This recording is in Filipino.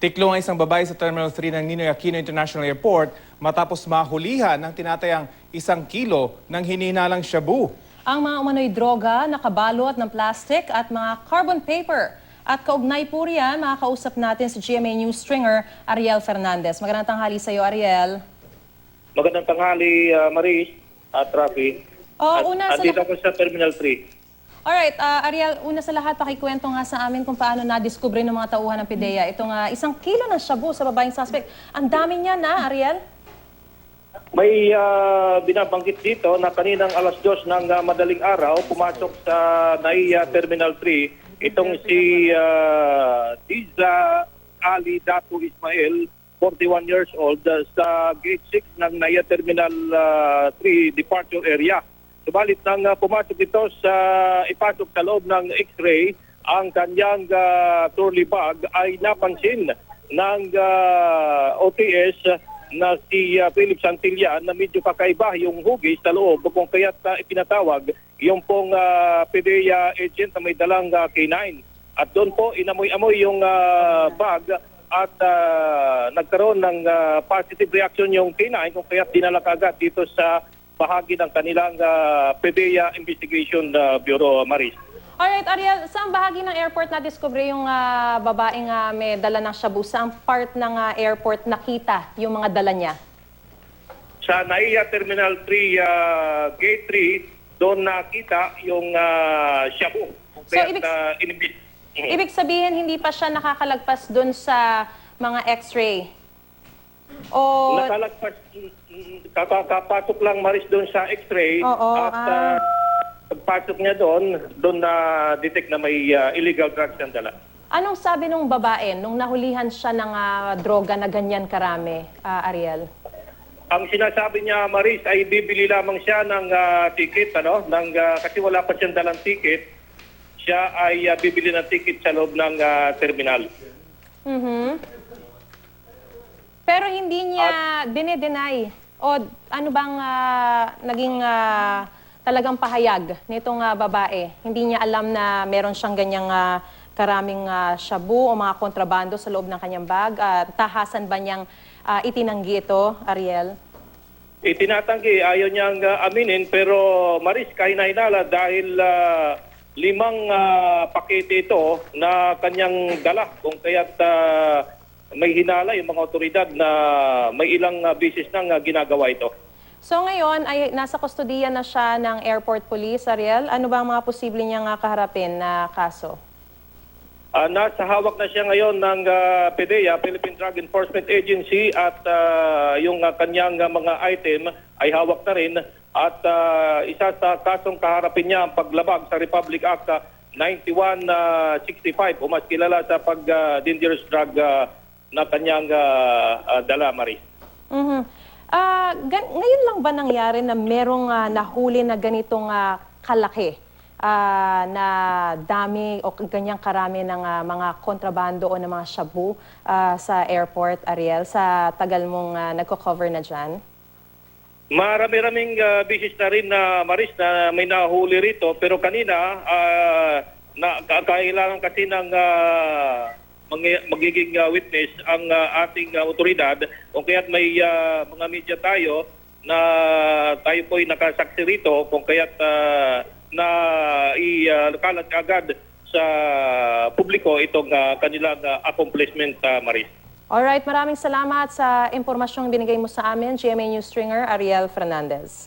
Tiklong ang isang babae sa Terminal 3 ng Ninoy Aquino International Airport matapos mahulihan ng tinatayang 1 kilo ng hinihinalang shabu. Ang mga umano'y droga, nakabalot ng plastic at mga carbon paper. At kaugnay po riyan, makakausap natin si GMA News stringer Ariel Fernandez. Magandang tanghali sa iyo, Ariel. Magandang tanghali, Maris at Rafi. Andito ako sa Terminal 3. Alright, Ariel, una sa lahat, pakikwento nga sa amin kung paano na-discover ng mga tauhan ng PIDEA itong 1 kilo ng shabu sa babaeng suspect. Ang dami niya na, Ariel? May binabanggit dito na kaninang alas 2 ng madaling araw, pumasok sa NAIA Terminal 3 itong si Tiza Ali Datu Ismail, 41 years old, sa Gate 6 ng NAIA Terminal 3 departure area. Subalit nang pumasok ito ipasok sa loob ng X-ray, ang kanyang trolley bag ay napansin ng OTS na si Philip Santillan na medyo kakaiba yung hugis sa loob kung kaya't ipinatawag yung pong PIDEA agent na may dalang K9. At doon po inamoy-amoy yung bag at nagkaroon ng positive reaction yung K9 kung kaya't dinala kagad dito sa bahagi ng kanilang PIDEA Investigation Bureau, Maris. Alright, Ariel, saan bahagi ng airport na-discover yung babaeng may dala ng shabu? Saan part ng airport nakita yung mga dala niya? Sa NAIA Terminal 3, Gate 3, doon nakita yung shabu. So, ibig sabihin, hindi pa siya nakakalagpas doon sa mga x-ray? O... Nakalagpas, kakapasok lang, Maris, doon sa x-ray. At pagpasok niya doon na-detect na may illegal drugs ang dala. Anong sabi nung babae nung nahulihan siya ng droga na ganyan karami, Ariel? Ang sinasabi niya, Maris, ay bibili lamang siya ng ticket, kasi wala pa siyang dalang ticket. Siya ay bibili ng ticket sa loob ng terminal. Pero hindi niya dine-deny o ano bang naging talagang pahayag nitong babae? Hindi niya alam na meron siyang ganyang karaming shabu o mga kontrabando sa loob ng kanyang bag? Tahasan ba niyang itinanggi ito, Ariel? Itinatanggi, ayaw niyang aminin, pero Maris, kahinahinala dahil 5 pakete ito na kanyang dala kung kaya't may hinala yung mga otoridad na may ilang bisis nang ginagawa ito. So ngayon ay nasa kustodiya na siya ng airport police, Ariel. Ano ba ang mga posible niyang kaharapin na kaso? Nasa hawak na siya ngayon ng PIDEA, Philippine Drug Enforcement Agency, at yung kanyang mga item ay hawak na rin. At isa sa kasong kaharapin niya ang paglabag sa Republic Act 9165 o mas kilala sa pag-dangerous drug na kanyang dala, Maris. Ngayon lang ba nangyari na merong nahuli na ganitong kalaki na dami o ganyang karami ng mga kontrabando o ng mga shabu sa airport, Ariel, sa tagal mong nagko-cover na dyan? Marami-raming bisis na rin, Maris, na may nahuli rito. Pero kanina, kailangan kasi ng magiging witness ang ating otoridad. Kung kaya't may mga media tayo na tayo po'y nakasaksi rito, kung kaya't na ikalat agad sa publiko itong kanilang accomplishment, Maris. Alright, maraming salamat sa impormasyong binigay mo sa amin, GMA News stringer Ariel Fernandez.